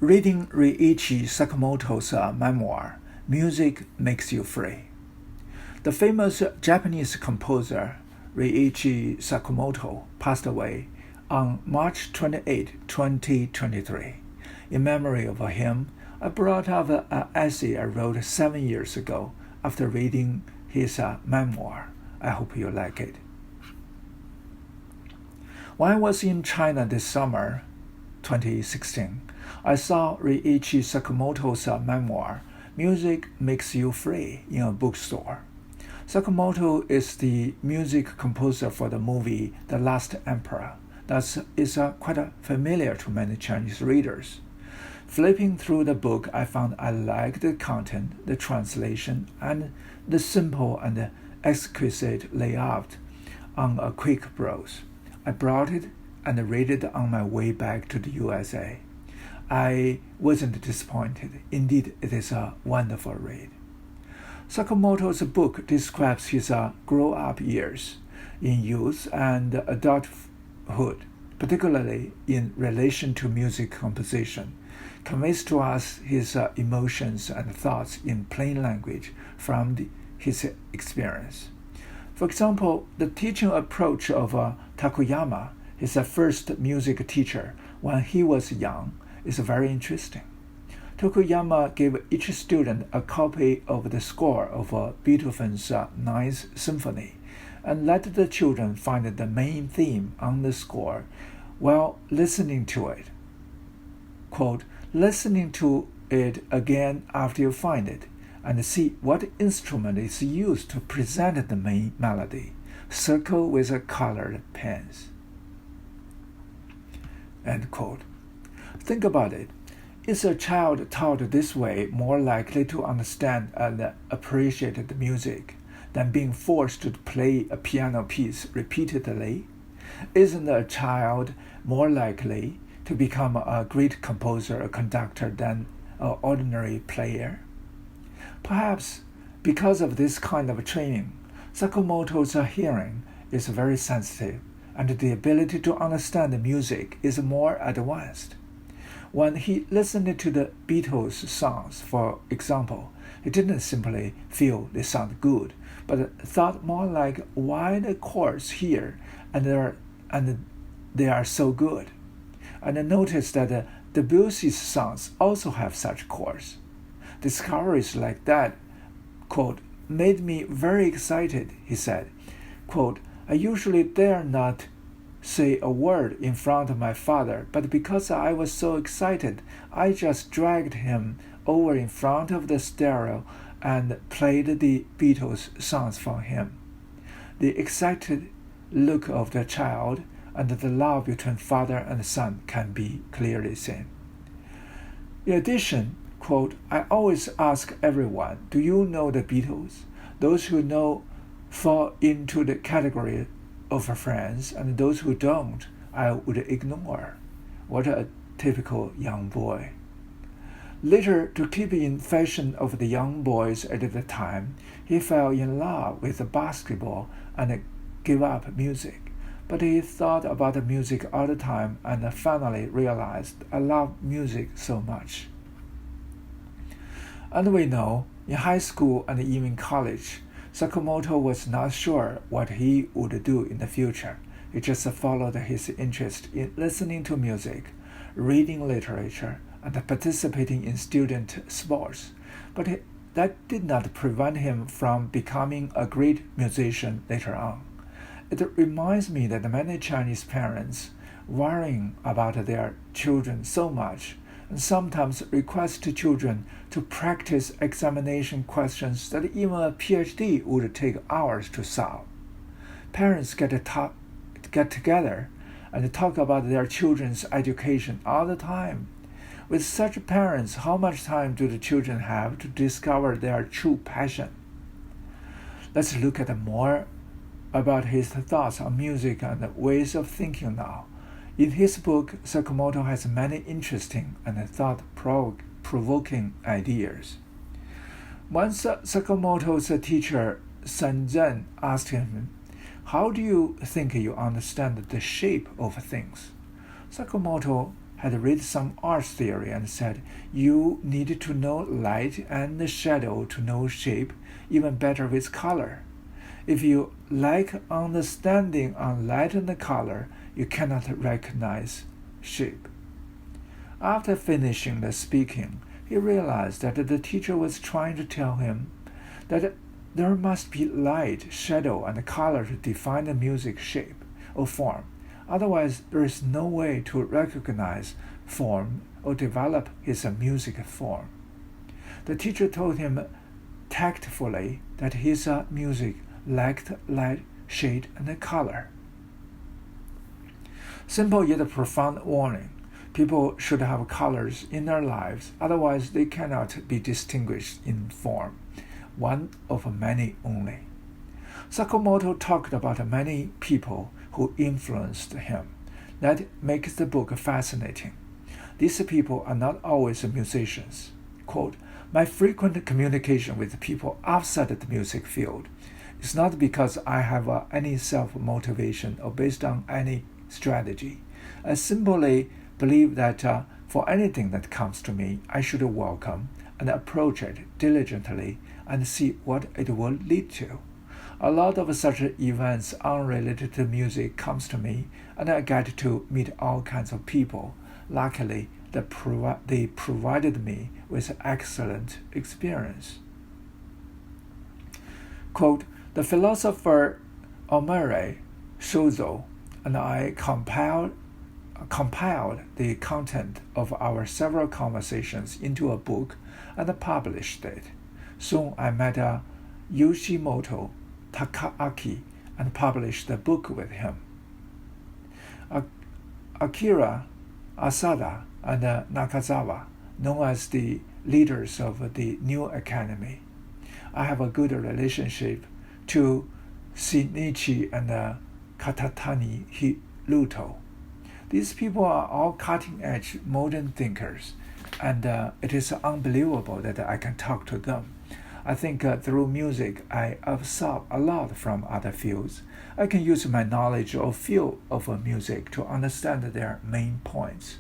Reading Reiichi Sakamoto's memoir, Music Makes You Free. The famous Japanese composer Reiichi Sakamoto passed away on March 28, 2023. In memory of him, I brought up an essay I wrote 7 years ago after reading his memoir. I hope you like it. When I was in China this summer, 2016, I saw Reiichi Sakamoto's memoir, Music Makes You Free, in a bookstore. Sakamoto is the music composer for the movie The Last Emperor. That is quite familiar to many Chinese readers. Flipping through the book, I found I liked the content, the translation, and the simple and exquisite layout on a quick browse. I brought it and read it on my way back to the USA. I wasn't disappointed. Indeed, it is a wonderful read. Sakamoto's book describes his grow-up years in youth and adulthood, particularly in relation to music composition, conveys to us his emotions and thoughts in plain language from his experience. For example, the teaching approach of Takuyama, his first music teacher when he was young, is very interesting. Takuyama gave each student a copy of the score of Beethoven's Ninth Symphony and let the children find the main theme on the score while listening to it. Quote, listening to it again after you find it and see what instrument is used to present the main melody. Circle with colored pens. End quote. Think about it. Is a child taught this way more likely to understand and appreciate the music than being forced to play a piano piece repeatedly? Isn't a child more likely to become a great composer or conductor than an ordinary player? Perhaps because of this kind of training, Sakamoto's hearing is very sensitive and the ability to understand the music is more advanced. When he listened to the Beatles songs, for example, he didn't simply feel they sound good, but thought more like why the chords here and they are so good, and noticed that Debussy's songs also have such chords. Discoveries like that, quote, made me very excited, he said. Quote, I usually dare not say a word in front of my father, but because I was so excited, I just dragged him over in front of the stereo and played the Beatles songs for him. The excited look of the child and the love between father and son can be clearly seen. In addition, quote, I always ask everyone, do you know the Beatles? Those who know fall into the category of friends, and those who don't, I would ignore. What a typical young boy. Later, to keep in fashion of the young boys at the time, he fell in love with basketball and gave up music. But he thought about music all the time and finally realized, I love music so much. And we know, in high school and even college, Sakamoto was not sure what he would do in the future. He just followed his interest in listening to music, reading literature, and participating in student sports. But that did not prevent him from becoming a great musician later on. It reminds me that many Chinese parents, worrying about their children so much, and sometimes request children to practice examination questions that even a PhD would take hours to solve. Parents get together and talk about their children's education all the time. With such parents, how much time do the children have to discover their true passion? Let's look at more about his thoughts on music and ways of thinking now. In his book, Sakamoto has many interesting and thought-provoking ideas. Once Sakamoto's teacher Sun Zhen asked him, how do you think you understand the shape of things? Sakamoto had read some art theory and said, you need to know light and shadow to know shape, even better with color. If you lack understanding on light and color, you cannot recognize shape. After finishing the speaking, he realized that the teacher was trying to tell him that there must be light, shadow, and color to define the music shape or form. Otherwise, there is no way to recognize form or develop his music form. The teacher told him tactfully that his music lacked light, shade, and color. Simple yet profound warning. People should have colors in their lives, otherwise they cannot be distinguished in form, one of many only. Sakamoto talked about many people who influenced him. That makes the book fascinating. These people are not always musicians. Quote, my frequent communication with people outside the music field is not because I have any self-motivation or based on any strategy. I simply believe that for anything that comes to me, I should welcome and approach it diligently and see what it will lead to. A lot of such events unrelated to music comes to me, and I get to meet all kinds of people. Luckily, they provided me with excellent experience. Quote, the philosopher Omare Shozo and I compiled the content of our several conversations into a book and published it. Soon I met Yoshimoto Takaaki and published the book with him. Akira Asada and Nakazawa, known as the leaders of the New Academy. I have a good relationship to Shinichi and Katatani Hiruto. These people are all cutting-edge modern thinkers, and it is unbelievable that I can talk to them. I think through music, I absorb a lot from other fields. I can use my knowledge of field of music to understand their main points.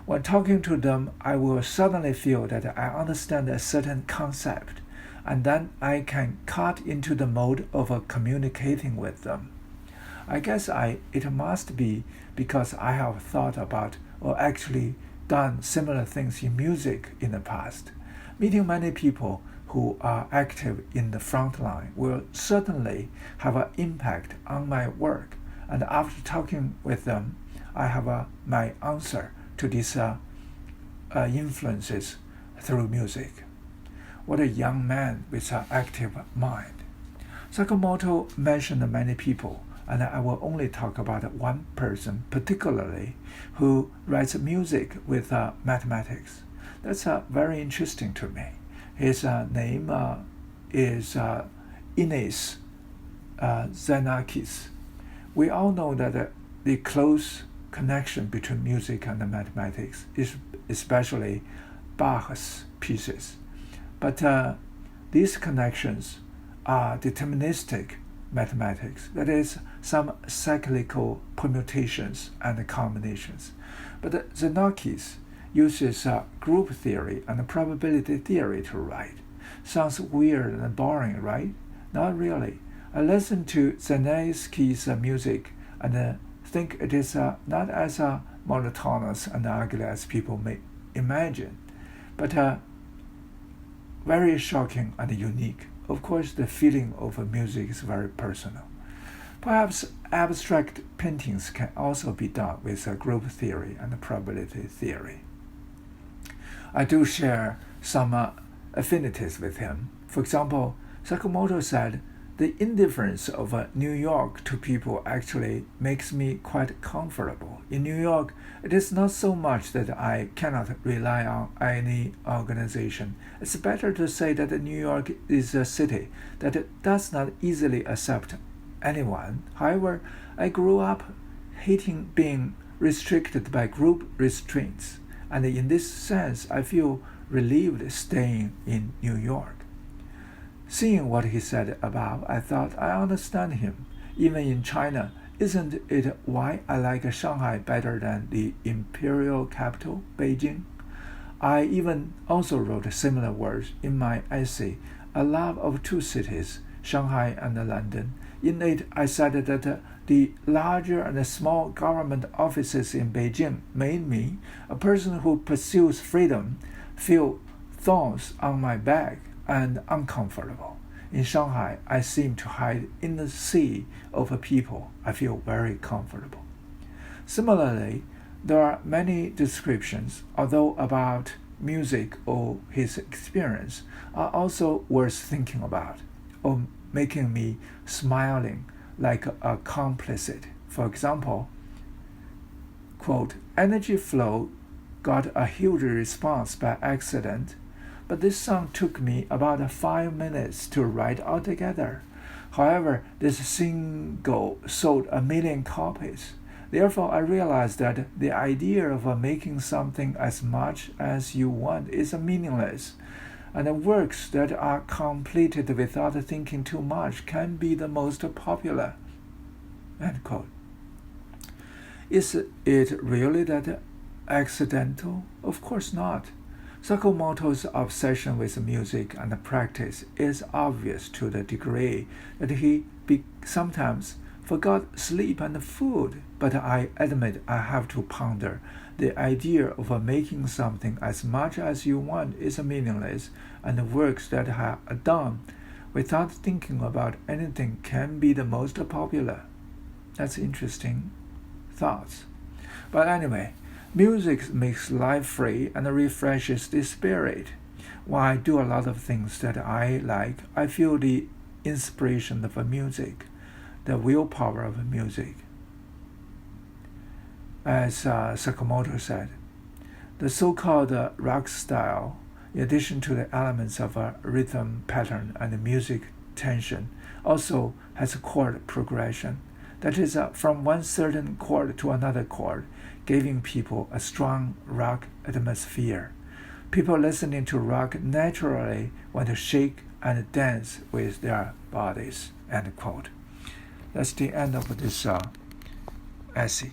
When talking to them, I will suddenly feel that I understand a certain concept, and then I can cut into the mode of communicating with them. I guess it must be because I have thought about or actually done similar things in music in the past. Meeting many people who are active in the front line will certainly have an impact on my work, and after talking with them, I have my answer to these influences through music. What a young man with an active mind. Sakamoto mentioned many people, and I will only talk about one person particularly who writes music with mathematics. That's very interesting to me. His name is Ines Xenakis. We all know that the close connection between music and mathematics is especially Bach's pieces. But these connections are deterministic mathematics, that is, some cyclical permutations and combinations. But Xenakis uses group theory and probability theory to write. Sounds weird and boring, right? Not really. I listen to Xenakis' music and think it is not as monotonous and ugly as people may imagine, but very shocking and unique. Of course, the feeling of music is very personal. Perhaps abstract paintings can also be done with group theory and probability theory. I do share some affinities with him. For example, Sakamoto said, the indifference of New York to people actually makes me quite comfortable. In New York, it is not so much that I cannot rely on any organization. It's better to say that New York is a city that does not easily accept anyone. However, I grew up hating being restricted by group restraints, and in this sense, I feel relieved staying in New York. Seeing what he said above, I thought I understand him. Even in China, Isn't it why I like Shanghai better than the imperial capital, Beijing? I even also wrote similar words in my essay, A Love of Two Cities, Shanghai and London. In it, I said that the larger and small government offices in Beijing made me, a person who pursues freedom, feel thorns on my back and uncomfortable. In Shanghai, I seem to hide in the sea of people. I feel very comfortable. Similarly, there are many descriptions, although about music or his experience, are also worth thinking about, or making me smiling like a complicit. For example, quote, energy flow got a huge response by accident, but this song took me about 5 minutes to write altogether. However, this single sold 1 million copies. Therefore, I realized that the idea of making something as much as you want is meaningless, and works that are completed without thinking too much can be the most popular. End quote. Is it really that accidental? Of course not. Sakamoto's obsession with music and practice is obvious to the degree that he sometimes forgot sleep and food, but I admit I have to ponder. The idea of making something as much as you want is meaningless, and works that are done without thinking about anything can be the most popular. That's interesting thoughts. But anyway, music makes life free and refreshes the spirit. When I do a lot of things that I like, I feel the inspiration of music, the willpower of music. As Sakamoto said, the so-called rock style, in addition to the elements of a rhythm pattern and music tension, also has a chord progression. That is, from one certain chord to another chord, giving people a strong rock atmosphere. People listening to rock naturally want to shake and dance with their bodies. End quote. That's the end of this essay.